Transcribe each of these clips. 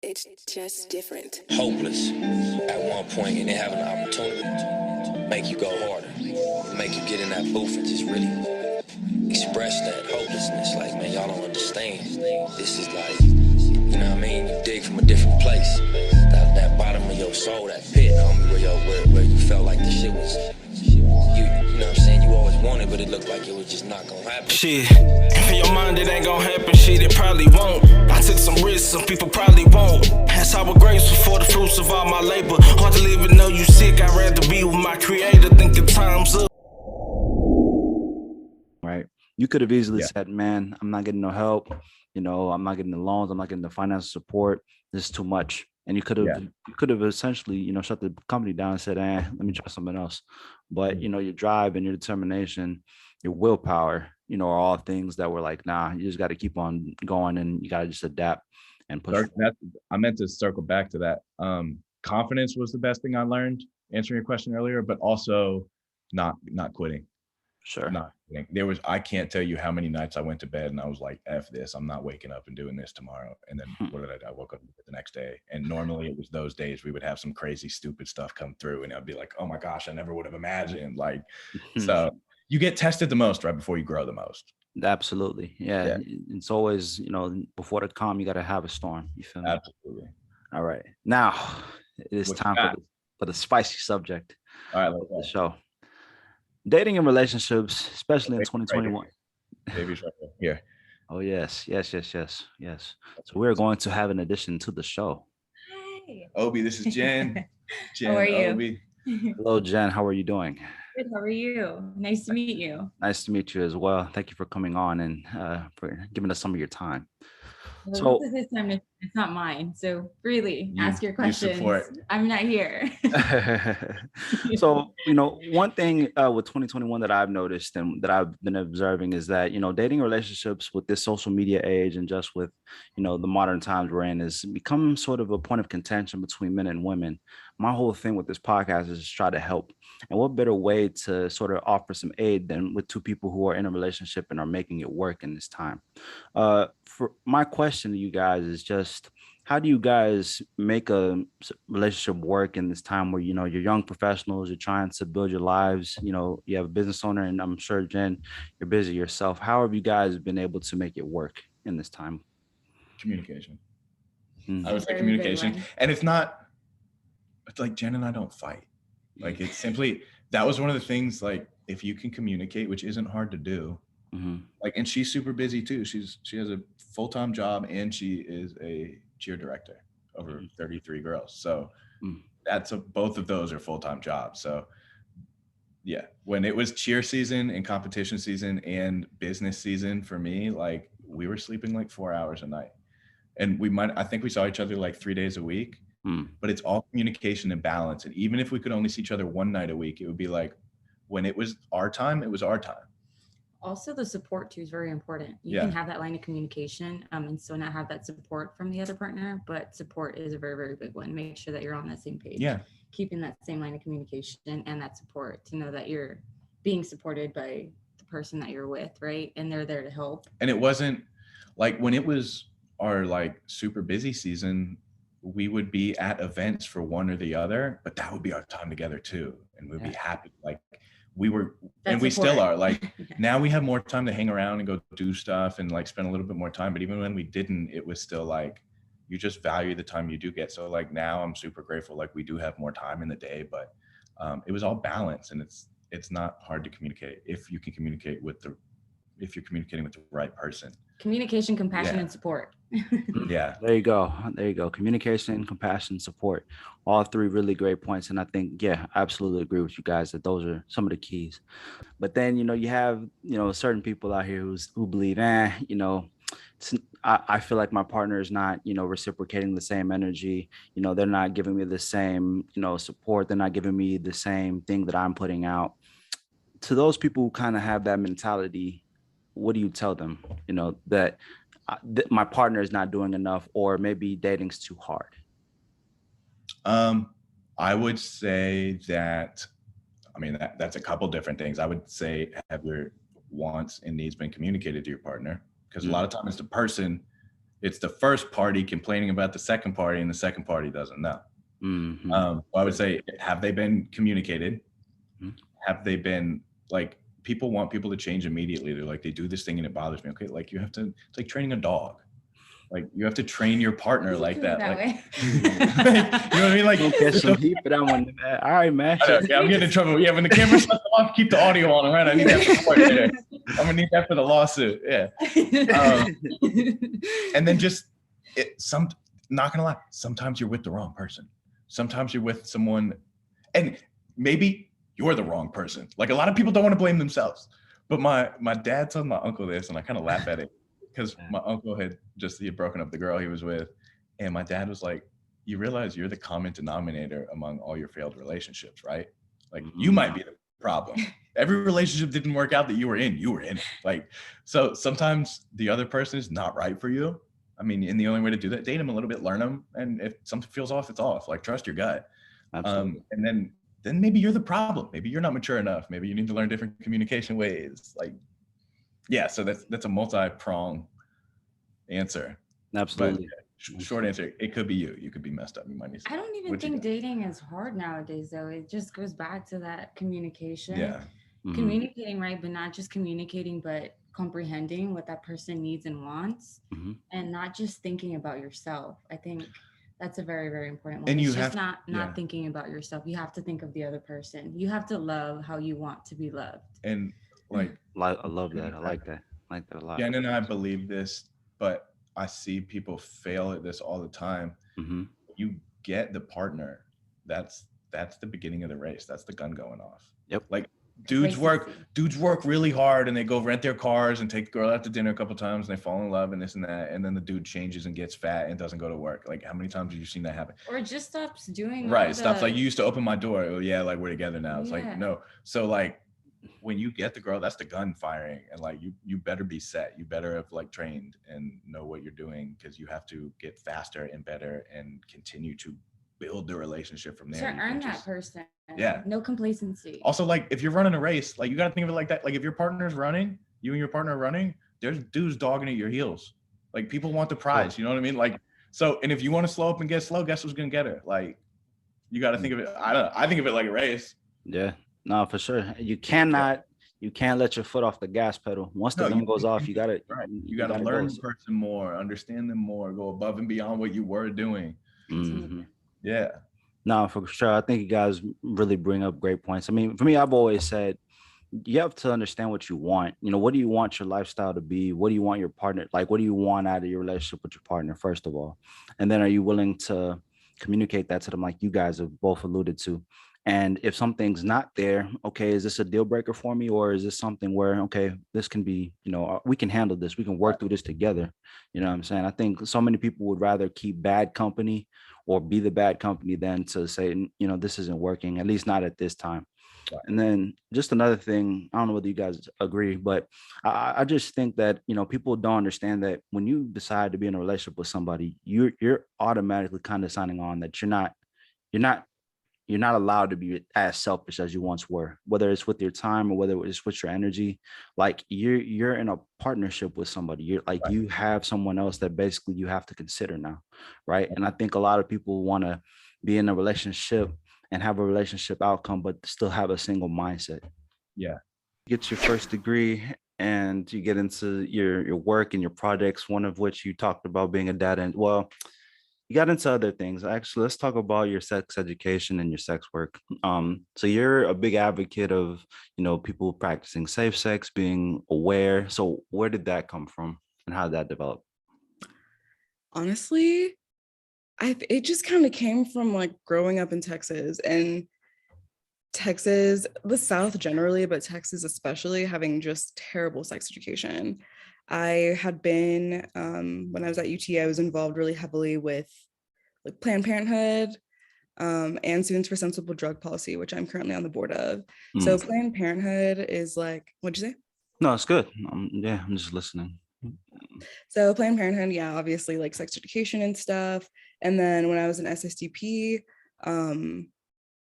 It's just different. Hopeless at one point, and then having an opportunity to make you go harder, make you get in that booth and just really express that hopelessness. Like, man, y'all don't understand. This is like, you know what I mean? You dig from a different place. That bottom of your soul, that pit, homie, where you felt like the shit was, you know what I'm saying? You always wanted, but it looked like it was just not gonna happen. Shit, in your mind it ain't gonna happen, shit, it probably won't. I took some risks, some people probably won't. That's how we're grateful for the fruits of all my labor. Hard to live and know you sick, I'd rather be with my creator, thinking time's up. Right. You could have easily said, man, I'm not getting no help. You know, I'm not getting the loans. I'm not getting the financial support. This is too much. And you could have essentially, you know, shut the company down and said, let me try something else. But, you know, your drive and your determination, your willpower, you know, are all things that were like, nah, you just got to keep on going and you got to just adapt and push. I meant to circle back to that. Confidence was the best thing I learned answering your question earlier, but also not quitting. Sure. Not quitting. I can't tell you how many nights I went to bed and I was like, F this, I'm not waking up and doing this tomorrow. And then what did I do? I woke up the next day. And normally it was those days we would have some crazy, stupid stuff come through. And I'd be like, oh my gosh, I never would have imagined. Like, so you get tested the most right before you grow the most. Absolutely. Yeah. It's always, you know, before the calm, you got to have a storm. You feel me? Absolutely. All right. Now it is time for the spicy subject. All right, of the show. Dating and relationships, especially in 2021. Baby's right here. Oh, yes. So we're going to have an addition to the show. Hi. Obi, this is Jen. How are you? Obi. Hello, Jen. How are you doing? Good. How are you? Nice to meet you. Nice to meet you as well. Thank you for coming on and for giving us some of your time. Well, so this is his time. It's not mine. So really, ask your questions. I'm not here. So, you know, one thing with 2021 that I've noticed and that I've been observing is that, you know, dating relationships with this social media age and just with, you know, the modern times we're in is become sort of a point of contention between men and women. My whole thing with this podcast is to try to help. And what better way to sort of offer some aid than with two people who are in a relationship and are making it work in this time? For my question to you guys is just, how do you guys make a relationship work in this time where, you know, you're young professionals, you're trying to build your lives, you know, you have a business owner, and I'm sure, Jen, you're busy yourself. How have you guys been able to make it work in this time? Communication. I would say communication. And it's like Jen and I don't fight. Like, it's simply, that was one of the things, like, if you can communicate, which isn't hard to do, like, and she's super busy too. She has a full-time job and she is a cheer director over 33 girls. So both of those are full-time jobs. So yeah, when it was cheer season and competition season and business season for me, like, we were sleeping like 4 hours a night. And I think we saw each other like 3 days a week, but it's all communication and balance. And even if we could only see each other one night a week, it would be like, when it was our time, it was our time. Also, the support too is very important. You can have that line of communication and still not have that support from the other partner, but support is a very, very big one. Make sure that you're on that same page. Yeah. Keeping that same line of communication and that support to know that you're being supported by the person that you're with, right? And they're there to help. And it wasn't like, when it was our like super busy season, we would be at events for one or the other, but that would be our time together too. And we'd be happy. Like, we were, and we still are, like, now we have more time to hang around and go do stuff and like spend a little bit more time. But even when we didn't, it was still like, you just value the time you do get. So like, now I'm super grateful. Like, we do have more time in the day, but it was all balance. And it's not hard to communicate if you can communicate if you're communicating with the right person. Communication, compassion, and support. Yeah. There you go. Communication, compassion, support. All three really great points. And I think, I absolutely agree with you guys that those are some of the keys. But then, you know, you have, you know, certain people out here who believe, you know, I feel like my partner is not, you know, reciprocating the same energy. You know, they're not giving me the same, you know, support. They're not giving me the same thing that I'm putting out. To those people who kind of have that mentality, what do you tell them? You know, that my partner is not doing enough, or maybe dating's too hard? I would say that, I mean, that's a couple different things. I would say, have your wants and needs been communicated to your partner? Because a lot of times the person It's the first party complaining about the second party, and the second party doesn't know. I would say, have they been communicated? Have they been like, people want people to change immediately. They're like, they do this thing and it bothers me. Okay, like you have to, it's like training a dog. Like you have to train your partner like that. Like, you know what I mean? Like, don't catch some heat for that one. All right, man. Yeah, I'm getting in trouble. Yeah, when the camera's off, keep the audio on. All right, I need that for the there. I'm gonna need that for the lawsuit. Yeah. And then just not gonna lie, sometimes you're with the wrong person. Sometimes you're with someone, and maybe you're the wrong person. Like a lot of people don't want to blame themselves. But my dad told my uncle this, and I kind of laugh at it. Because my uncle he had broken up the girl he was with. And my dad was like, you realize you're the common denominator among all your failed relationships, right? Like you might be the problem. Every relationship didn't work out that you were in it. Like, so sometimes the other person is not right for you. I mean, and the only way to do that, date them a little bit, learn them. And if something feels off, it's off. Like trust your gut. And then maybe you're the problem. Maybe you're not mature enough. Maybe you need to learn different communication ways. Like, yeah, so that's a multi-pronged answer. Absolutely. But short answer, it could be you. You could be messed up. You might need. I don't even think dating is hard nowadays, though. It just goes back to that communication. Yeah. Communicating, right? But not just communicating, but comprehending what that person needs and wants, and not just thinking about yourself. I think that's a very, very important one. And it's just not thinking about yourself. You have to think of the other person. You have to love how you want to be loved. And like I love that. I like that. I like that a lot. Jen and I believe this, but I see people fail at this all the time. You get the partner. That's the beginning of the race. That's the gun going off. Yep. Like dudes work really hard, and they go rent their cars and take the girl out to dinner a couple times, and they fall in love and this and that, and then the dude changes and gets fat and doesn't go to work. Like how many times have you seen that happen? Or just stops doing stuff like, you used to open my door. Oh yeah, like we're together now. It's like no. So like when you get the girl, that's the gun firing, and like you better be set. You better have like trained and know what you're doing, because you have to get faster and better and continue to build the relationship from there. Earn that person. Yeah. No complacency. Also, like if you're running a race, like you got to think of it like that. Like if your partner's running, you and your partner are running, there's dudes dogging at your heels. Like people want the prize. You know what I mean? Like so, and if you want to slow up and get slow, guess who's gonna get her? Like you got to think of it. I think of it like a race. Yeah. No, for sure. You can't let your foot off the gas pedal. Once the gun goes off, you got to learn the person more, understand them more, go above and beyond what you were doing. Yeah. No, for sure. I think you guys really bring up great points. I mean, for me, I've always said you have to understand what you want. You know, what do you want your lifestyle to be? What do you want your partner, like, what do you want out of your relationship with your partner, first of all? And then are you willing to communicate that to them, like you guys have both alluded to? And if something's not there, okay, is this a deal breaker for me? Or is this something where, okay, this can be, you know, we can handle this. We can work through this together. You know what I'm saying? I think so many people would rather keep bad company or be the bad company than to say, you know, this isn't working, at least not at this time. Right. And then just another thing, I don't know whether you guys agree, but I just think that, you know, people don't understand that when you decide to be in a relationship with somebody, you're automatically kind of signing on that you're not allowed to be as selfish as you once were, whether it's with your time or whether it's with your energy. Like you're in a partnership with somebody. You're like, you have someone else that basically you have to consider now. Right. And I think a lot of people want to be in a relationship and have a relationship outcome, but still have a single mindset. Yeah. Get your first degree and you get into your work and your projects, one of which you talked about being a dad. And well, you got into other things. Actually, let's talk about your sex education and your sex work. So you're a big advocate of, you know, people practicing safe sex, being aware. So where did that come from and how did that develop? Honestly, it just kind of came from like growing up in Texas, and Texas, the South generally, but Texas especially, having just terrible sex education. I had been, when I was at UT, I was involved really heavily with like Planned Parenthood and Students for Sensible Drug Policy, which I'm currently on the board of. So Planned Parenthood is like, what'd you say? No, it's good. Yeah, I'm just listening. So Planned Parenthood, yeah, obviously like sex education and stuff. And then when I was in SSDP,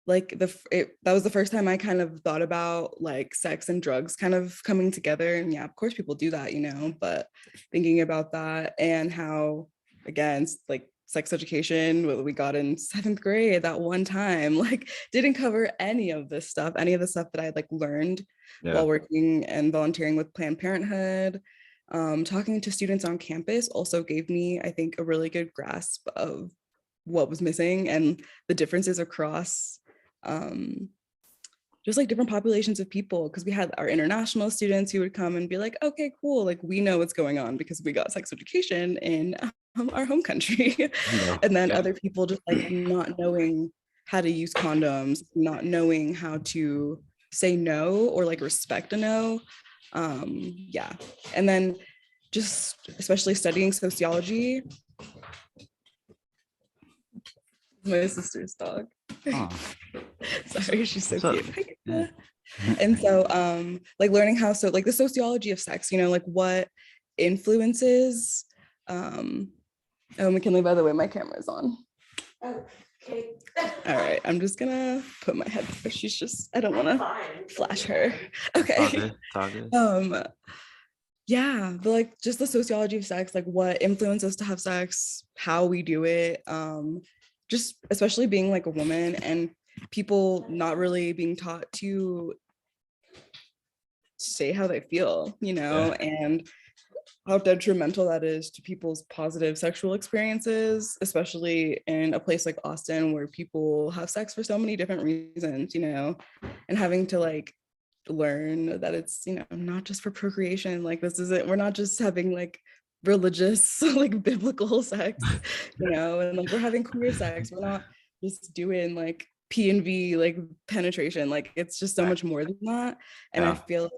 like that was the first time I kind of thought about like sex and drugs kind of coming together. And yeah, of course people do that, you know, but thinking about that and how, again, like sex education, what we got in 7th grade that one time, like didn't cover any of this stuff, any of the stuff that I like learned while working and volunteering with Planned Parenthood. Talking to students on campus also gave me, I think, a really good grasp of what was missing and the differences across just like different populations of people, because we had our international students who would come and be like, okay, cool, like we know what's going on because we got sex education in our home country. And then other people just like not knowing how to use condoms, not knowing how to say no or like respect a no. And then just especially studying sociology. My sister's dog. Sorry, she's so cute. And so like learning how, so like the sociology of sex, you know, like what influences McKinley, by the way, my camera's on. Okay. All right, I'm just gonna put my head there. She's just, I don't want to flash her. Okay. Yeah, but like just the sociology of sex, like what influences us to have sex, how we do it, just especially being like a woman and people not really being taught to say how they feel, you know, and how detrimental that is to people's positive sexual experiences, especially in a place like Austin where people have sex for so many different reasons, you know, and having to like learn that it's, you know, not just for procreation, like this isn't, we're not just having like religious like biblical sex, you know, and like we're having queer sex, we're not just doing like P&V like penetration, like it's just so much more than that. And I feel like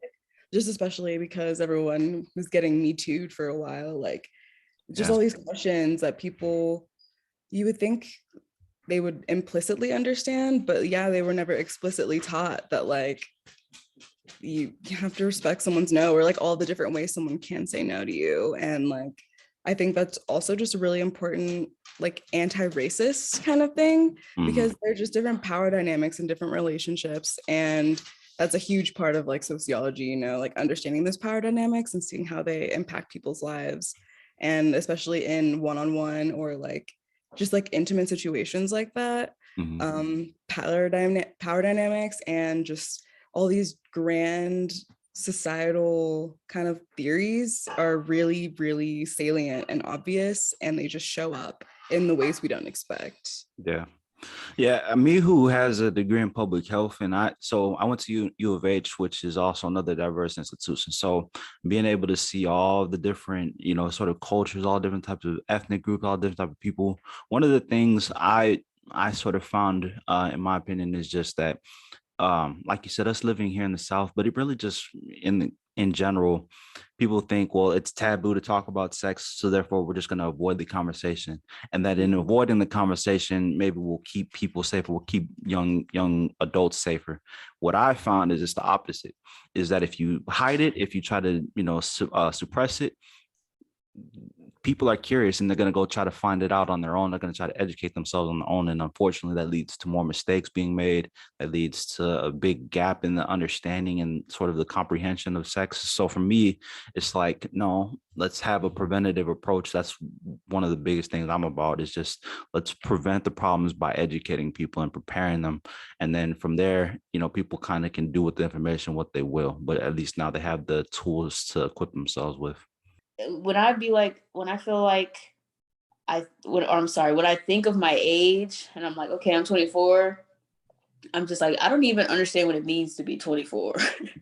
just especially because everyone was getting me too'd for a while, like just all these questions that people, you would think they would implicitly understand, but yeah, they were never explicitly taught that like you have to respect someone's no, or like all the different ways someone can say no to you. And like I think that's also just a really important like anti-racist kind of thing, because they're just different power dynamics in different relationships, and that's a huge part of like sociology, you know, like understanding those power dynamics and seeing how they impact people's lives, and especially in one-on-one or like just like intimate situations like that. Power dynamics and just all these grand societal kind of theories are really, really salient and obvious, and they just show up in the ways we don't expect. Yeah, me who has a degree in public health, and I went to U of H, which is also another diverse institution. So being able to see all the different, you know, sort of cultures, all different types of ethnic groups, all different types of people. One of the things I sort of found, in my opinion, is just that, like you said, us living here in the South, but it really just in general, people think, well, it's taboo to talk about sex, so therefore we're just going to avoid the conversation, and that in avoiding the conversation, maybe we'll keep people safer, we'll keep young adults safer. What I found is it's the opposite, is that if you hide it, if you try to, you know, suppress it, people are curious and they're going to go try to find it out on their own. They're going to try to educate themselves on their own. And unfortunately, that leads to more mistakes being made. That leads to a big gap in the understanding and sort of the comprehension of sex. So for me, it's like, no, let's have a preventative approach. That's one of the biggest things I'm about, is just let's prevent the problems by educating people and preparing them. And then from there, you know, people kind of can do with the information what they will, but at least now they have the tools to equip themselves with. When I feel like when I think of my age and I'm like, okay, I'm 24, I'm just like, I don't even understand what it means to be 24.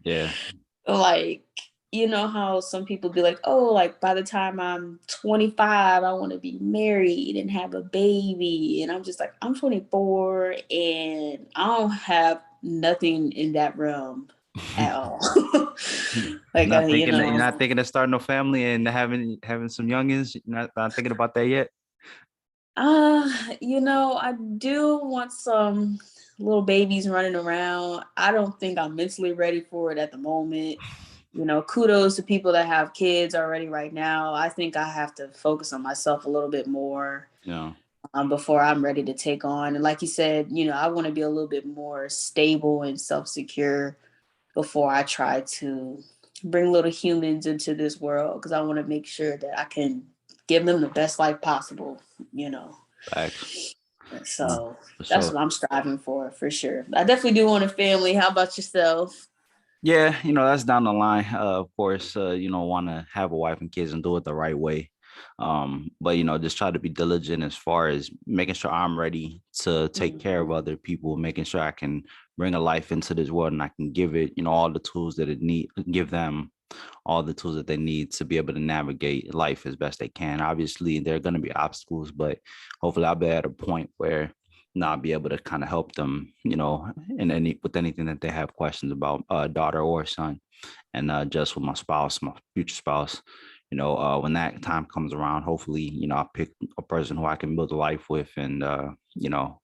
Yeah. Like, you know how some people be like, oh, like by the time I'm 25, I want to be married and have a baby. And I'm just like, I'm 24 and I don't have nothing in that realm at all. Like, you're not thinking of starting a family and having some youngins. You're not thinking about that yet. You know, I do want some little babies running around. I don't think I'm mentally ready for it at the moment. You know, kudos to people that have kids already right now. I think I have to focus on myself a little bit more. Yeah. before I'm ready to take on. And like you said, I want to be a little bit more stable and self-secure before I try to bring little humans into this world, because I want to make sure that I can give them the best life possible, Facts. So For that's sure. what I'm striving for sure. I definitely do want a family. How about yourself? Yeah, that's down the line. Of course, want to have a wife and kids and do it the right way. But just try to be diligent as far as making sure I'm ready to take care of other people, making sure I can bring a life into this world and I can give it, all the tools that give them all the tools that they need to be able to navigate life as best they can. Obviously, there are going to be obstacles, but hopefully I'll be at a point where I'll be able to kind of help them, with anything that they have questions about, daughter or son. And just with my spouse, my future spouse, when that time comes around, hopefully, I'll pick a person who I can build a life with, and I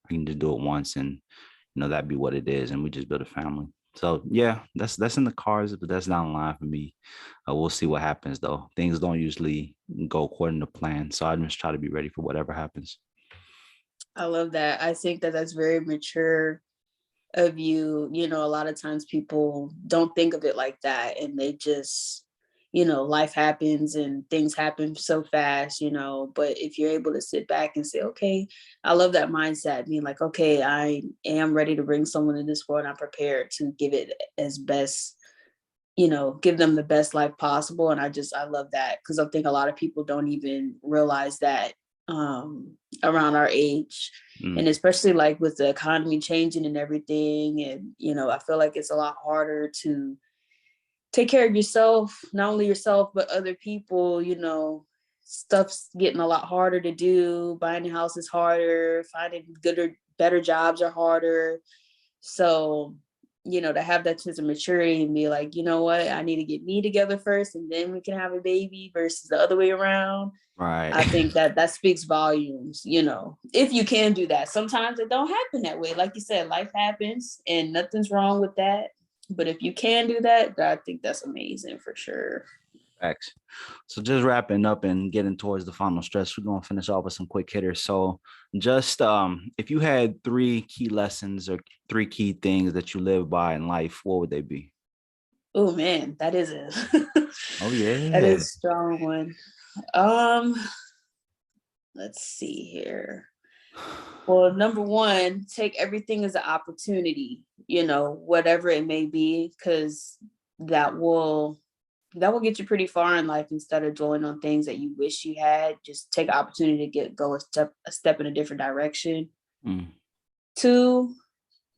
can just do it once, and that'd be what it is, and we just build a family. So yeah, that's in the cards, but that's down the line for me. We'll see what happens though. Things don't usually go according to plan, so I just try to be ready for whatever happens. I love that. I think that that's very mature of you. A lot of times people don't think of it like that, and they just, life happens and things happen so fast, but if you're able to sit back and say, okay, I love that mindset, being like, okay, I am ready to bring someone in this world. I'm prepared to give it as best, give them the best life possible. And I love that, because I think a lot of people don't even realize that around our age, and especially like with the economy changing and everything. And, I feel like it's a lot harder to take care of yourself, not only yourself, but other people. Stuff's getting a lot harder to do. Buying a house is harder. Finding good or better jobs are harder. So, to have that sense of maturity and be like, you know what, I need to get me together first and then we can have a baby, versus the other way around. Right. I think that speaks volumes, if you can do that. Sometimes it don't happen that way. Like you said, life happens and nothing's wrong with that. But if you can do that, I think that's amazing for sure. Facts. So just wrapping up and getting towards the final stretch, we're going to finish off with some quick hitters. So just if you had 3 key lessons or 3 key things that you live by in life, what would they be? Oh man, that is a oh yeah, that is a strong one. Let's see here. Well, number one, take everything as an opportunity, whatever it may be, because that will get you pretty far in life. Instead of dwelling on things that you wish you had, just take an opportunity to go a step in a different direction. 2,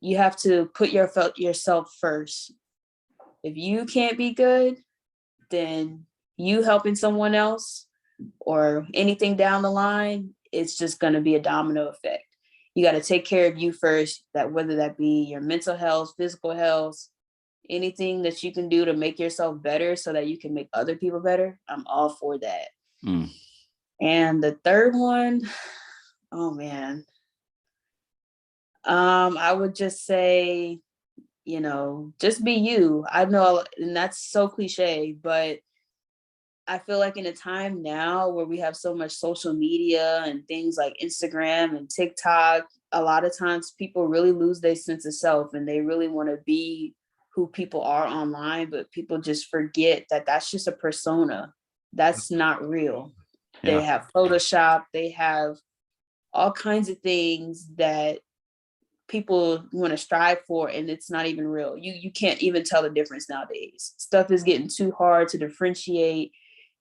you have to put yourself first. If you can't be good, then you helping someone else or anything down the line, it's just going to be a domino effect. You got to take care of you first, that whether that be your mental health, physical health, anything that you can do to make yourself better so that you can make other people better. I'm all for that. And the third one, oh man, I would just say, just be you. I know, and that's so cliche, but I feel like in a time now where we have so much social media and things like Instagram and TikTok, a lot of times people really lose their sense of self and they really want to be who people are online, but people just forget that that's just a persona. That's not real. Yeah. They have Photoshop, they have all kinds of things that people want to strive for, and it's not even real. You can't even tell the difference nowadays. Stuff is getting too hard to differentiate,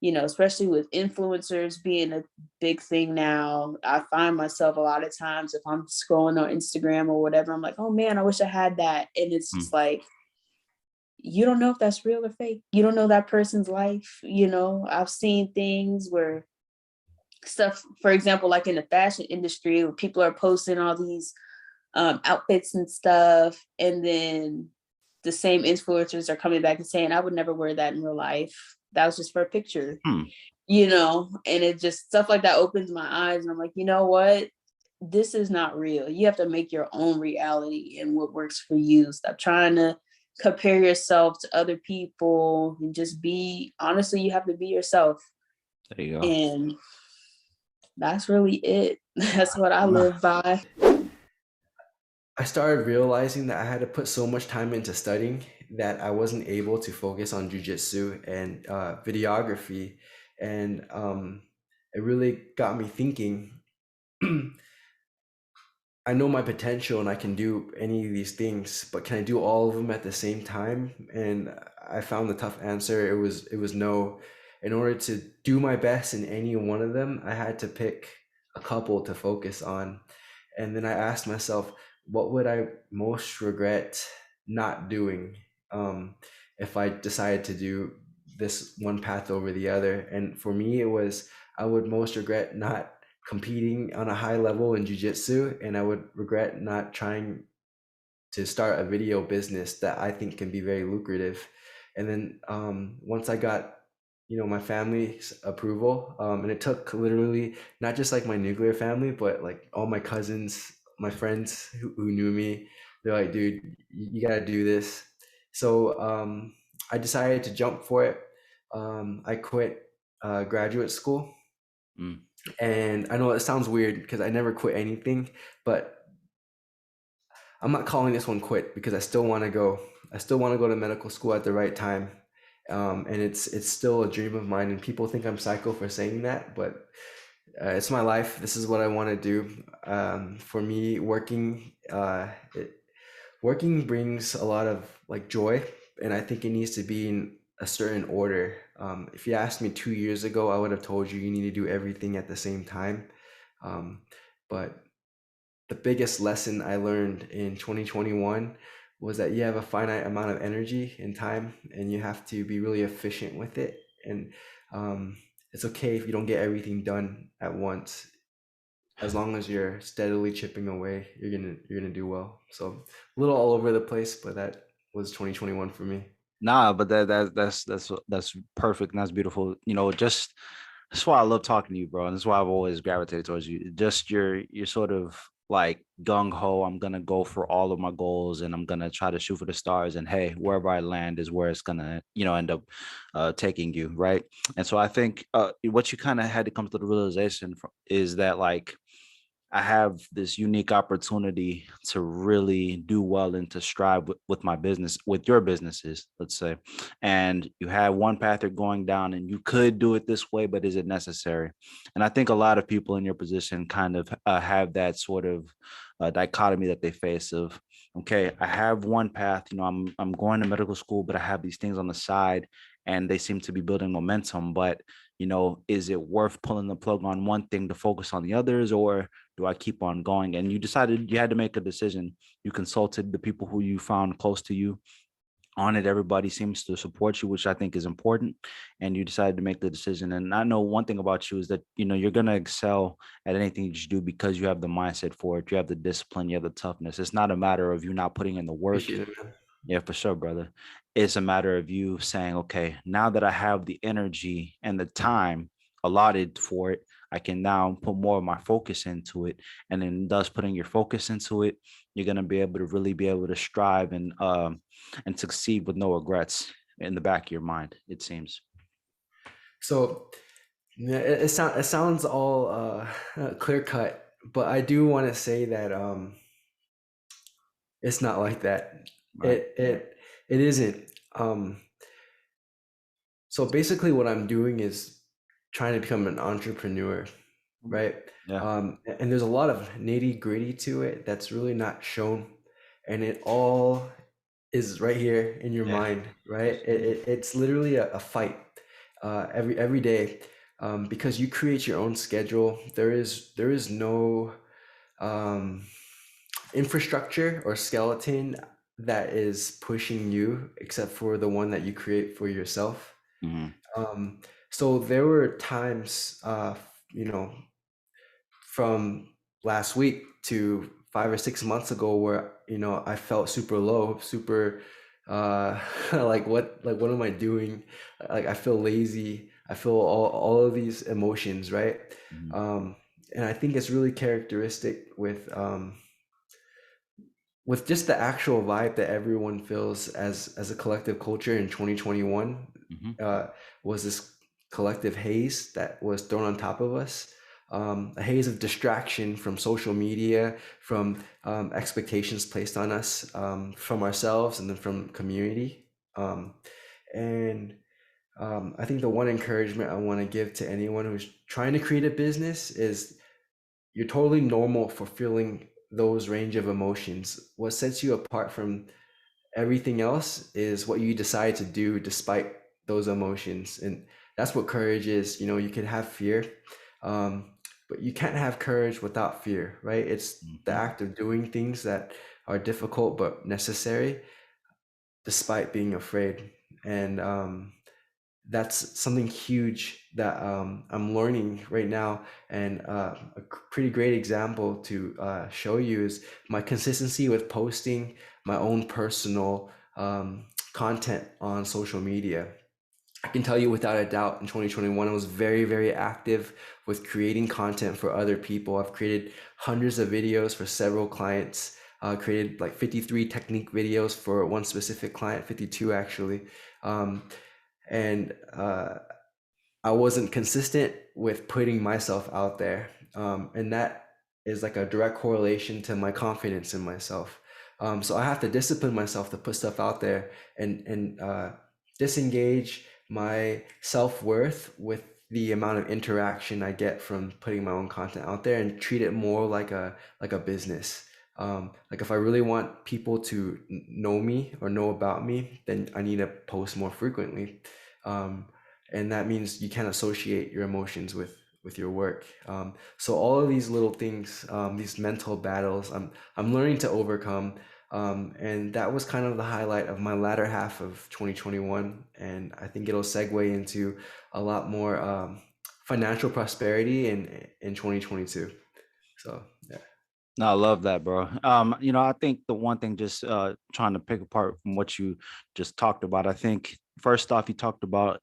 especially with influencers being a big thing now. I find myself a lot of times, if I'm scrolling on Instagram or whatever, I'm like, oh man, I wish I had that. And it's just like, you don't know if that's real or fake. You don't know that person's life. I've seen things where stuff, for example, like in the fashion industry, where people are posting all these outfits and stuff, and then the same influencers are coming back and saying, I would never wear that in real life. That was just for a picture, and it just, stuff like that opens my eyes, and I'm like, you know what? This is not real. You have to make your own reality and what works for you. Stop trying to compare yourself to other people and just be, honestly, you have to be yourself. There you go. And that's really it. That's what I live by. I started realizing that I had to put so much time into studying that I wasn't able to focus on jujitsu and videography. And it really got me thinking, I know my potential and I can do any of these things, but can I do all of them at the same time? And I found the tough answer. It was no. In order to do my best in any one of them, I had to pick a couple to focus on. And then I asked myself, what would I most regret not doing if I decided to do this one path over the other? And for me, it was, I would most regret not competing on a high level in jiu-jitsu, and I would regret not trying to start a video business that I think can be very lucrative. And then once I got my family's approval, and it took literally not just like my nuclear family, but like all my cousins, my friends who knew me, they're like, dude, you got to do this. So I decided to jump for it. I quit graduate school. And I know it sounds weird because I never quit anything, but I'm not calling this one quit because I still want to go. I still want to go to medical school at the right time. And it's still a dream of mine, and people think I'm psycho for saying that, but it's my life. This is what I want to do. For me, working brings a lot of like joy, and I think it needs to be in a certain order. If you asked me 2 years ago, I would have told you need to do everything at the same time. But the biggest lesson I learned in 2021 was that you have a finite amount of energy and time, and you have to be really efficient with it. And it's okay if you don't get everything done at once. As long as you're steadily chipping away, you're gonna do well. So a little all over the place, but that was 2021 for me. Nah, but that's perfect and that's beautiful. That's why I love talking to you, bro. And that's why I've always gravitated towards you. Just you're sort of like gung ho. I'm gonna go for all of my goals, and I'm gonna try to shoot for the stars. And hey, wherever I land is where it's gonna, end up taking you, right? And so I think what you kind of had to come to the realization is that like I have this unique opportunity to really do well and to strive with my business, with your businesses, let's say. And you have one path you're going down, and you could do it this way, but is it necessary? And I think a lot of people in your position kind of have that sort of dichotomy that they face of, okay, I have one path, I'm going to medical school, but I have these things on the side, and they seem to be building momentum, but is it worth pulling the plug on one thing to focus on the others, or do I keep on going? And you decided you had to make a decision. You consulted the people who you found close to you on it. Everybody seems to support you, which I think is important. And you decided to make the decision. And I know one thing about you is that, you're going to excel at anything you do because you have the mindset for it. You have the discipline, you have the toughness. It's not a matter of you not putting in the work. Yeah, for sure, brother. It's a matter of you saying, okay, now that I have the energy and the time allotted for it, I can now put more of my focus into it. And then thus putting your focus into it, you're going to be able to really be able to strive and succeed with no regrets in the back of your mind, it seems. So yeah, it sounds all clear cut, but I do want to say that it's not like that. Right. It isn't. So basically what I'm doing is trying to become an entrepreneur, right? Yeah. And there's a lot of nitty gritty to it that's really not shown, and it all is right here in your mind, right? It's literally a fight every day, because you create your own schedule. There is no infrastructure or skeleton that is pushing you except for the one that you create for yourself. So there were times, from last week to 5 or 6 months ago where, I felt super low, super like what am I doing? Like I feel lazy. I feel all of these emotions, right? And I think it's really characteristic with just the actual vibe that everyone feels as a collective culture in 2021, was this collective haze that was thrown on top of us. a haze of distraction from social media, from expectations placed on us from ourselves and then from community. And I think the one encouragement I want to give to anyone who's trying to create a business is you're totally normal for feeling those range of emotions. What sets you apart from everything else is what you decide to do despite those emotions. And that's what courage is. You know, you can have fear, but you can't have courage without fear, right? It's the act of doing things that are difficult but necessary despite being afraid. And that's something huge that I'm learning right now. And a pretty great example to show you is my consistency with posting my own personal content on social media. I can tell you without a doubt in 2021, I was very, very active with creating content for other people. I've created hundreds of videos for several clients, created like 53 technique videos for one specific client, 52 actually. And I wasn't consistent with putting myself out there. And that is like a direct correlation to my confidence in myself. So I have to discipline myself to put stuff out there and disengage my self-worth with the amount of interaction I get from putting my own content out there and treat it more like a business. Like if I really want people to know me or know about me, then I need to post more frequently. And that means you can't associate your emotions with your work. So all of these little things, these mental battles, I'm learning to overcome. And that was kind of the highlight of my latter half of 2021. And I think it'll segue into a lot more financial prosperity in 2022. So, yeah. No, I love that, bro. You know, I think the one thing just trying to pick apart from what you just talked about, I think first off, you talked about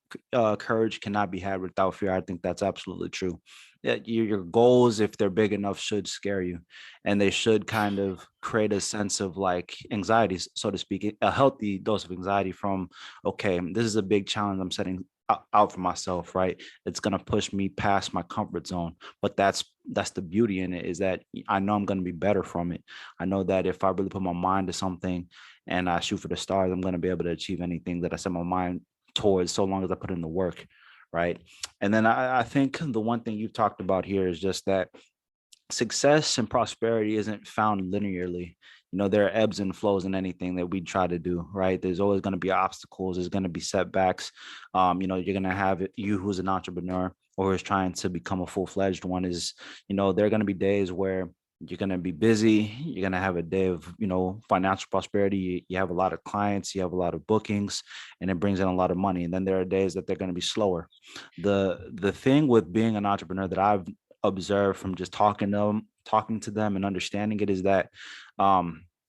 courage cannot be had without fear. I think that's absolutely true. Yeah, your goals, if they're big enough, should scare you, and they should kind of create a sense of like anxiety, so to speak, a healthy dose of anxiety from, okay, this is a big challenge I'm setting out for myself, right? It's gonna push me past my comfort zone, but that's the beauty in it, is that I know I'm gonna be better from it. I know that if I really put my mind to something and I shoot for the stars, I'm gonna be able to achieve anything that I set my mind towards, so long as I put in the work, right? And then I think the one thing you've talked about here is just that success and prosperity isn't found linearly. You know, there are ebbs and flows in anything that we try to do, right? There's always going to be obstacles. There's going to be setbacks. You know, you're going to have you who's an entrepreneur or is trying to become a full-fledged one is, you know, there are going to be days where you're going to be busy. You're going to have a day of, you know, financial prosperity. You have a lot of clients, you have a lot of bookings, and it brings in a lot of money. And then there are days that they're going to be slower. The thing with being an entrepreneur that I've observed from just talking to them and understanding it is that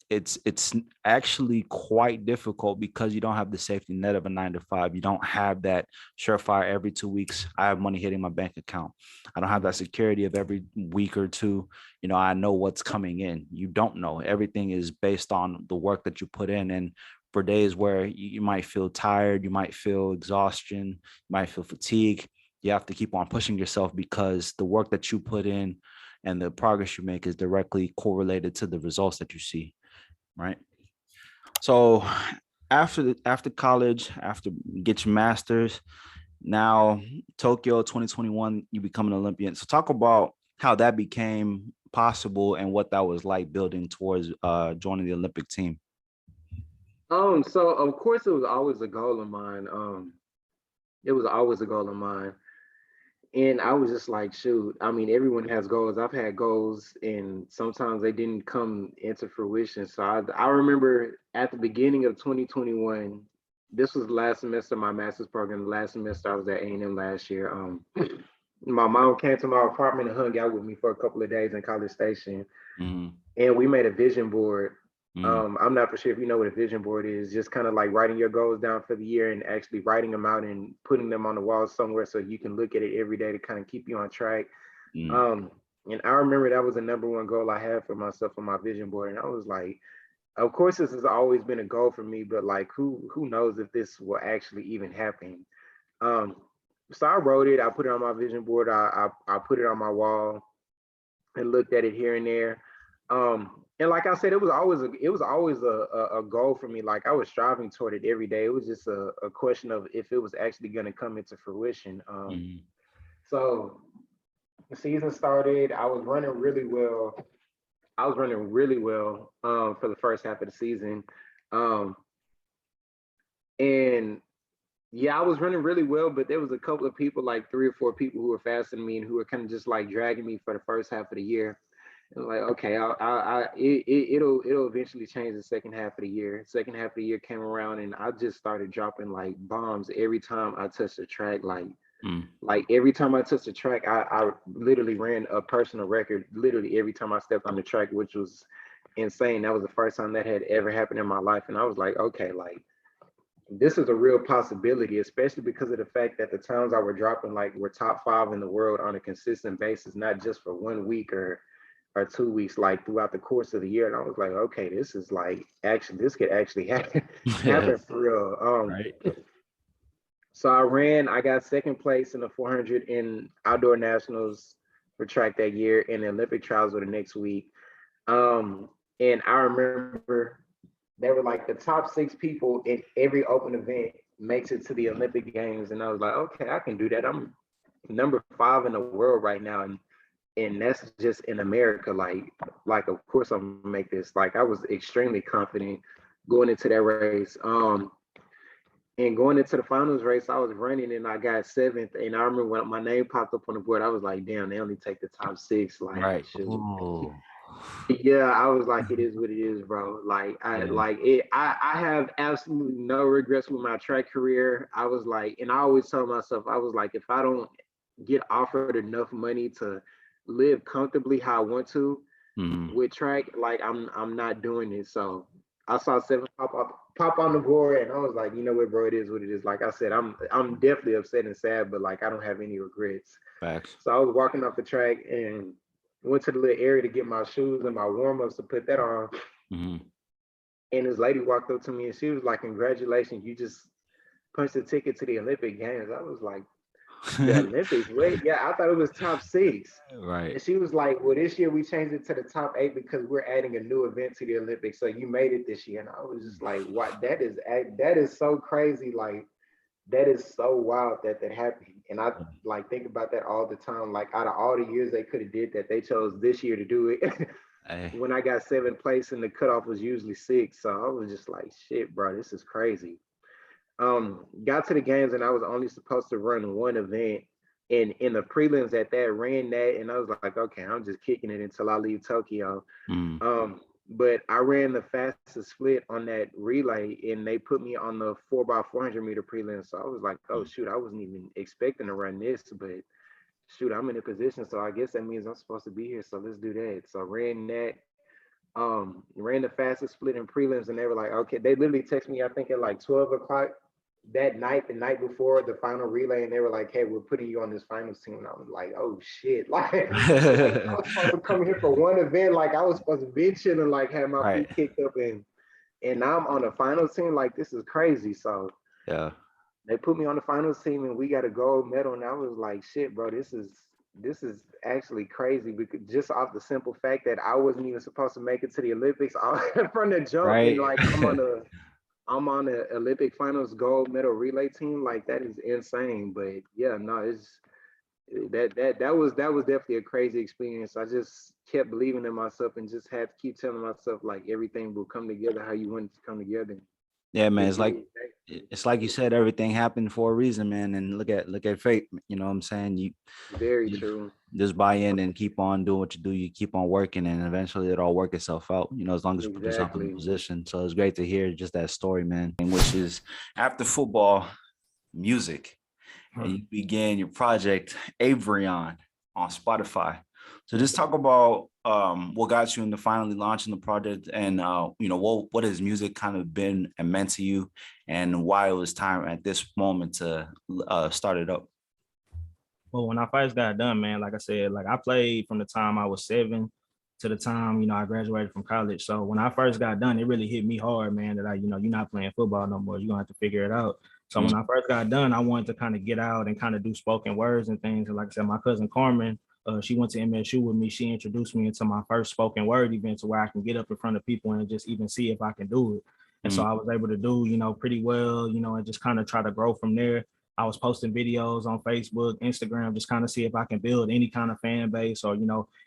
it's actually quite difficult because you don't have the safety net of a 9-to-5. You don't have that surefire every 2 weeks I have money hitting my bank account. I don't have that security of every week or two, you know, I know what's coming in. You don't know. Everything is based on the work that you put in. And for days where you might feel tired, you might feel exhaustion, you might feel fatigue, you have to keep on pushing yourself because the work that you put in and the progress you make is directly correlated to the results that you see, right? So after college, after get your master's, now Tokyo 2021, you become an Olympian. So talk about how that became possible and what that was like building towards joining the Olympic team. So of course it was always a goal of mine. It was always a goal of mine. And I was just like, shoot, I mean, everyone has goals. I've had goals and sometimes they didn't come into fruition. So I remember at the beginning of 2021, this was the last semester of my master's program. The last semester I was at A&M last year. My mom came to my apartment and hung out with me for a couple of days in College Station. Mm-hmm. And we made a vision board. Mm-hmm. I'm not for sure if you know what a vision board is, just kind of like writing your goals down for the year and actually writing them out and putting them on the wall somewhere so you can look at it every day to kind of keep you on track. And I remember that was the number one goal I had for myself on my vision board. And I was like, of course, this has always been a goal for me, but like, who knows if this will actually even happen? So I wrote it. I put it on my vision board. I put it on my wall and looked at it here and there. And like I said, it was always a goal for me. Like I was striving toward it every day. It was just a question of if it was actually going to come into fruition. So the season started. I was running really well. For the first half of the season. And yeah, I was running really well, but there was a couple of people, like 3 or 4 people who were faster than me and who were kind of just like dragging me for the first half of the year. And like, okay, it'll eventually change the second half of the year. Second half of the year came around and I just started dropping like bombs every time I touched the track. Like every time I touched the track, I literally ran a personal record literally every time I stepped on the track, which was insane. That was the first time that had ever happened in my life. And I was like, okay, like this is a real possibility, especially because of the fact that the times I were dropping like were top 5 in the world on a consistent basis, not just for 1 week or 2 weeks, like throughout the course of the year. And I was like, okay, this is like this could actually happen for real. Right. So I got second place in the 400 in outdoor nationals for track that year, and the Olympic trials were the next week. And I remember they were like the top 6 people in every open event makes it to the Olympic Games. And I was like, okay, I can do that. I'm number 5 in the world right now. And that's just in America. Like, of course I'm gonna make this. Like I was extremely confident going into that race. And going into the finals race, I was running and I got 7th. And I remember when my name popped up on the board, I was like, damn, they only take the top 6. Like, right. Yeah, I was like, it is what it is, bro. Like, I have absolutely no regrets with my track career. I was like, and I always tell myself, I was like, if I don't get offered enough money to live comfortably how I want to with track, like I'm not doing it. So I saw 7 pop on the board, and I was like, you know what, bro, it is what it is. Like I said, I'm definitely upset and sad, but like I don't have any regrets. Facts. So I was walking off the track and went to the little area to get my shoes and my warm-ups to put that on. And this lady walked up to me and she was like, congratulations, you just punched a ticket to the Olympic Games. I was like, the Olympics? Wait, yeah, I thought it was top 6. Right. And she was like, well, this year we changed it to the top 8 because we're adding a new event to the Olympics. So you made it this year. And I was just like, what? That is so crazy. Like, that is so wild that happened. And I like think about that all the time. Like out of all the years they could have did that, they chose this year to do it. When I got 7th place and the cutoff was usually 6. So I was just like, shit, bro, this is crazy. Got to the games and I was only supposed to run 1 event. And in the prelims at that, ran that. And I was like, okay, I'm just kicking it until I leave Tokyo. But I ran the fastest split on that relay and they put me on the 4x400 meter prelim. So I was like, oh shoot, I wasn't even expecting to run this, but shoot, I'm in a position. So I guess that means I'm supposed to be here. So let's do that. So ran that, ran the fastest split in prelims and they were like, okay, they literally texted me, I think at like 12 o'clock that night, the night before the final relay, and they were like, hey, we're putting you on this finals team. And I was like, oh shit. Like, I was supposed to come here for 1 event. Like I was supposed to be chilling and like have my feet kicked up and now I'm on the finals team. Like this is crazy. So yeah, they put me on the finals team and we got a gold medal. And I was like, shit, bro, this is actually crazy because just off the simple fact that I wasn't even supposed to make it to the Olympics from the jump. Right. And like I'm on the Olympic finals gold medal relay team. Like that is insane. But yeah, no, it's that was definitely a crazy experience. I just kept believing in myself and just had to keep telling myself like everything will come together how you want it to come together. Yeah, man. It's like you said, everything happened for a reason, man. And look at fate. You know what I'm saying? Very true. Just buy in and keep on doing what you do. You keep on working, and eventually it'll all work itself out. You know, as long as you put yourself in a position. So it's great to hear just that story, man. Which is after football, music, and you began your project AVRION on Spotify. So just talk about what got you into finally launching the project, and you know, what has music kind of been and meant to you, and why it was time at this moment to start it up. Well, when I first got done, man, like I said, like I played from the time I was 7 to the time, you know, I graduated from college. So when I first got done, it really hit me hard, man, that you're not playing football no more. You're gonna have to figure it out. So when I first got done, I wanted to kind of get out and kind of do spoken words and things. And like I said, my cousin Carmen, she went to MSU with me. She introduced me into my first spoken word event to where I can get up in front of people and just even see if I can do it. And so I was able to do, pretty well, and just kind of try to grow from there. I was posting videos on Facebook, Instagram, just kind of see if I can build any kind of fan base or,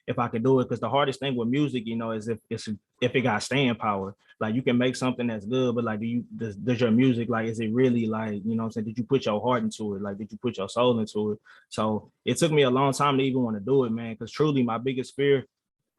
if I can do it. Because the hardest thing with music, is if it got staying power. Like you can make something that's good, but like, does your music, like, is it really like, what I'm saying? Did you put your heart into it? Like, did you put your soul into it? So it took me a long time to even want to do it, man. Because truly my biggest fear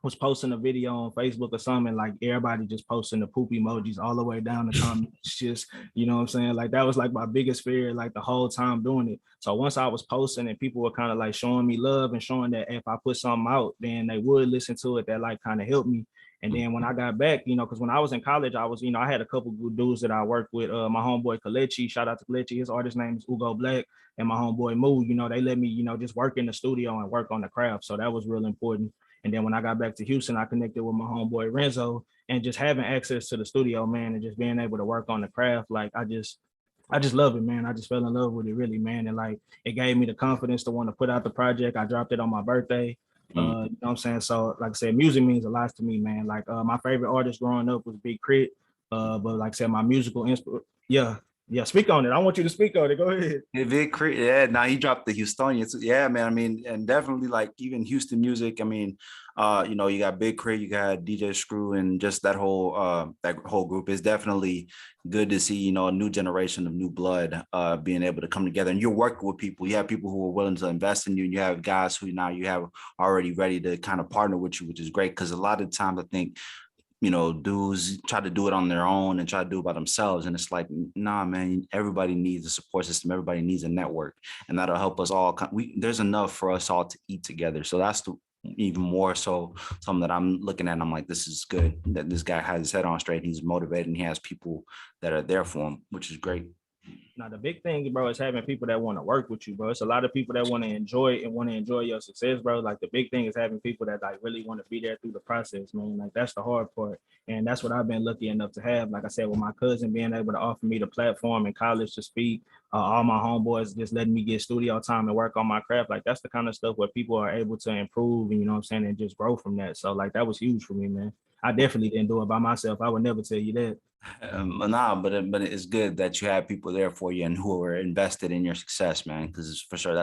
was posting a video on Facebook or something, like everybody just posting the poop emojis all the way down the comments. Just, what I'm saying? Like that was like my biggest fear, like the whole time doing it. So once I was posting and people were kind of like showing me love and showing that if I put something out, then they would listen to it, that like kind of helped me. And then when I got back, because when I was in college, I was, I had a couple good dudes that I worked with. My homeboy Kalechi, shout out to Kalechi. His artist name is Ugo Black, and my homeboy Moo. They let me, just work in the studio and work on the craft. So that was real important. And then when I got back to Houston, I connected with my homeboy Renzo, and just having access to the studio, man, and just being able to work on the craft, like I just love it, man. I just fell in love with it, really, man. And like it gave me the confidence to want to put out the project. I dropped it on my birthday. You know what I'm saying? So like I said, music means a lot to me, man. Like my favorite artist growing up was Big Crit. But like I said, my musical yeah, speak on it. I want you to speak on it. Go ahead. Yeah, now he dropped the Houstonians. Yeah, man. I mean, and definitely like even Houston music. I mean, you got Big Crit, you got DJ Screw, and just that whole group is definitely good to see. A new generation of new blood being able to come together. And you're working with people. You have people who are willing to invest in you, and you have guys who now you have already ready to kind of partner with you, which is great. Because a lot of times I think, dudes try to do it on their own and try to do it by themselves. And it's like, nah, man, everybody needs a support system. Everybody needs a network, and that'll help us all. There's enough for us all to eat together. So that's even more so something that I'm looking at. I'm like, this is good that this guy has his head on straight. He's motivated and he has people that are there for him, which is great. Now, the big thing, bro, is having people that want to work with you, bro. It's a lot of people that want to enjoy your success, bro. Like the big thing is having people that like really want to be there through the process, man. Like that's the hard part. And that's what I've been lucky enough to have. Like I said, with my cousin being able to offer me the platform in college to speak, all my homeboys just letting me get studio time and work on my craft. Like that's the kind of stuff where people are able to improve, and and just grow from that. So like that was huge for me, man. I definitely didn't do it by myself. I would never tell you that. But it's good that you have people there for you and who are invested in your success, man. Because for sure,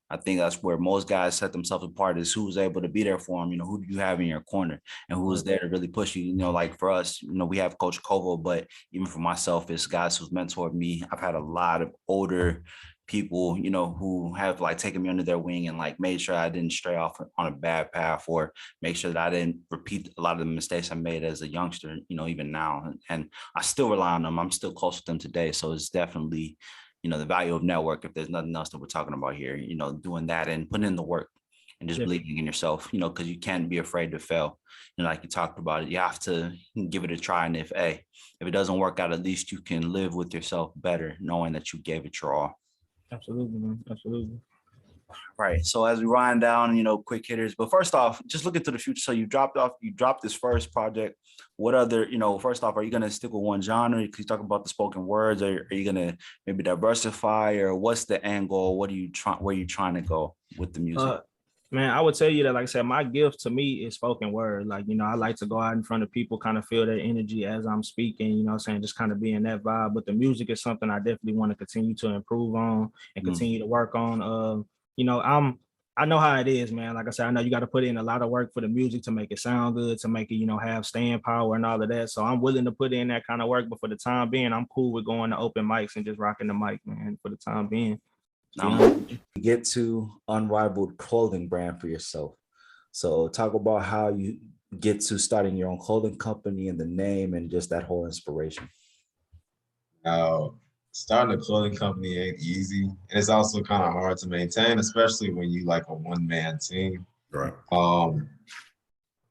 I think that's where most guys set themselves apart, is who's able to be there for them. Who do you have in your corner and who's there to really push you? Like for us, we have Coach Kovo, but even for myself, it's guys who's mentored me. I've had a lot of older people, who have like taken me under their wing and like made sure I didn't stray off on a bad path, or make sure that I didn't repeat a lot of the mistakes I made as a youngster, even now. And I still rely on them. I'm still close with them today. So it's definitely, the value of network, if there's nothing else that we're talking about here, doing that and putting in the work and just believing in yourself, because you can't be afraid to fail. Like you talked about it, you have to give it a try. And if it doesn't work out, at least you can live with yourself better, knowing that you gave it your all. Absolutely, man. Absolutely. Right. So as we wind down, quick hitters. But first off, just look into the future. So you dropped this first project. What other, first off, are you going to stick with one genre? Can you talk about the spoken words? Or are you going to maybe diversify? Or what's the end goal? Where are you trying to go with the music? Man, I would tell you that, like I said, my gift to me is spoken word. Like, I like to go out in front of people, kind of feel their energy as I'm speaking, just kind of be in that vibe. But the music is something I definitely want to continue to improve on and continue to work on. I know how it is, man. Like I said, I know you got to put in a lot of work for the music to make it sound good, to make it, have staying power and all of that. So I'm willing to put in that kind of work. But for the time being, I'm cool with going to open mics and just rocking the mic, man, for the time being. Get to unrivaled clothing brand for yourself. So talk about how you get to starting your own clothing company and the name and just that whole inspiration. Now, starting a clothing company ain't easy, and it's also kind of hard to maintain, especially when you like a one-man team. Right.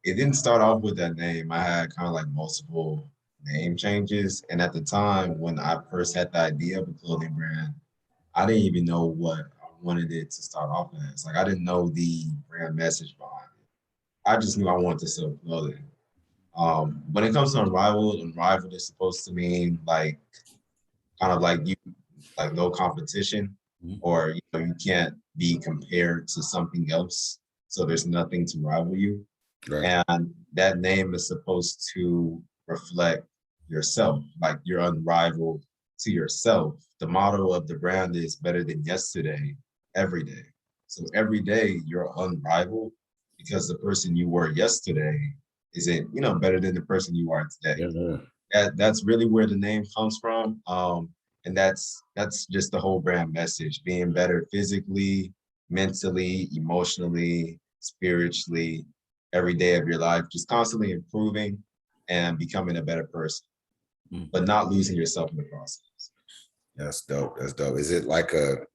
It didn't start off with that name. I had kind of like multiple name changes, and at the time when I first had the idea of a clothing brand, I didn't even know what I wanted it to start off as. Like, I didn't know the brand message behind it. I just knew I wanted to sell clothing. When it comes to unrivaled is supposed to mean like, kind of like you like no competition, or you can't be compared to something else. So there's nothing to rival you. Right. And that name is supposed to reflect yourself, like you're unrivaled to yourself. The motto of the brand is better than yesterday, every day. So every day you're unrivaled because the person you were yesterday isn't, better than the person you are today. That's really where the name comes from. And that's just the whole brand message, being better physically, mentally, emotionally, spiritually, every day of your life, just constantly improving and becoming a better person, but not losing yourself in the process. That's dope. That's dope. Is it like a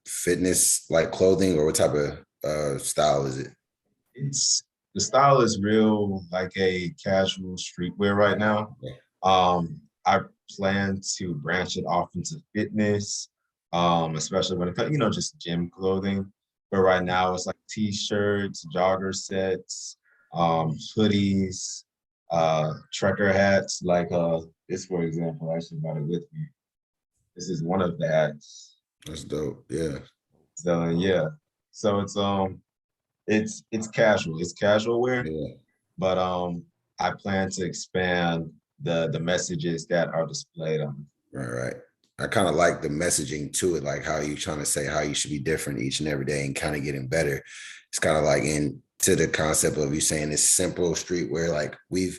fitness like clothing, or what type of style is it? The style is real like a casual streetwear right now. I plan to branch it off into fitness, especially when it comes, just gym clothing. But right now it's like t-shirts, jogger sets, hoodies, trucker hats. Like this, for example, I actually brought it with me. This is one of the hats. That's dope. Yeah. So yeah. So it's casual. It's casual wear. Yeah. But I plan to expand the messages that are displayed on. Right. I kind of like the messaging to it, like how you trying to say how you should be different each and every day and kind of getting better. It's kind of like into the concept of you saying it's simple streetwear. Like we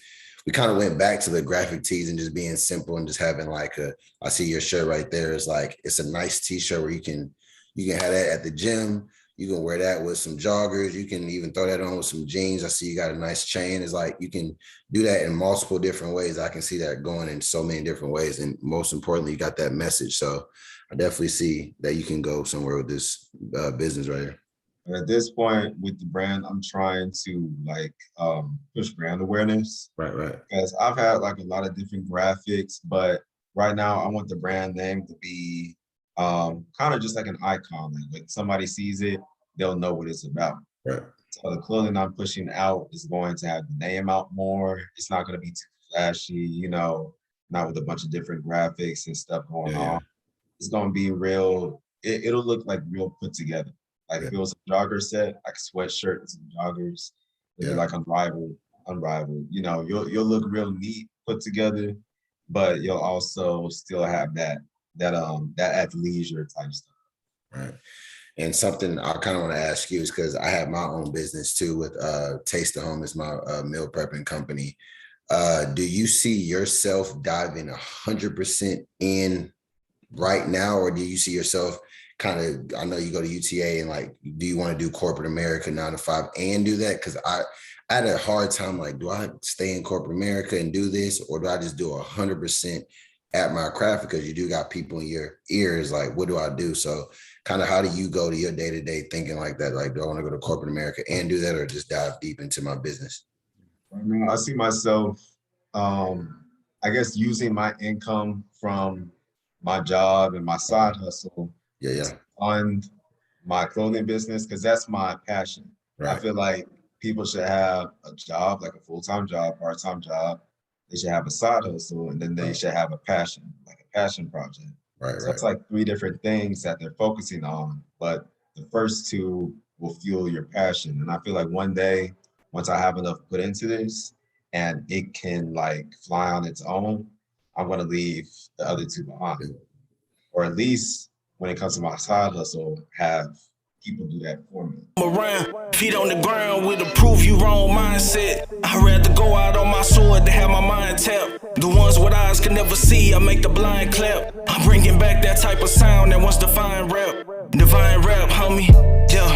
kind of went back to the graphic tees and just being simple and just having like I see your shirt right there. It's like, it's a nice t-shirt where you can have that at the gym. You can wear that with some joggers. You can even throw that on with some jeans. I see you got a nice chain. It's like you can do that in multiple different ways. I can see that going in so many different ways. And most importantly, you got that message. So I definitely see that you can go somewhere with this business right here. At this point with the brand, I'm trying to push brand awareness. Right. Because I've had like a lot of different graphics, but right now I want the brand name to be kind of just like an icon. Like when somebody sees it, they'll know what it's about. Right. So the clothing I'm pushing out is going to have the name out more. It's not going to be too flashy, not with a bunch of different graphics and stuff going on. It's going to be real. It'll look like real put together. Like if it was a jogger set, like a sweatshirt and some joggers, it'd be like unrivaled. You'll look real neat, put together, but you'll also still have that athleisure type stuff. Right. And something I kind of want to ask you is because I have my own business too with Taste of Home is my meal prepping company. Do you see yourself diving 100% in right now, or do you see yourself kind of, I know you go to UTA and like, do you want to do corporate America 9 to 5 and do that? Because I had a hard time, like, do I stay in corporate America and do this, or do I just do 100% at my craft? Because you do got people in your ears, like, what do I do? So kind of how do you go to your day-to-day thinking like that? Like, do I want to go to corporate America and do that, or just dive deep into my business? I see myself, I guess, using my income from my job and my side hustle to fund my clothing business, because that's my passion. Right. I feel like people should have a job, like a full-time job, part-time job. They should have a side hustle, and then they should have a passion, like a passion project. Right. So it's like 3 different things that they're focusing on, but the first 2 will fuel your passion. And I feel like one day, once I have enough put into this and it can like fly on its own, I'm going to leave the other 2 behind. Or at least when it comes to my side hustle, have people do that for me. Around, feet on the ground with a prove you wrong mindset. I'd rather go out on my sword than have my mind tapped. The ones with eyes can never see, I make the blind clap. I'm bringing back that type of sound that wants divine rap, homie. Yeah,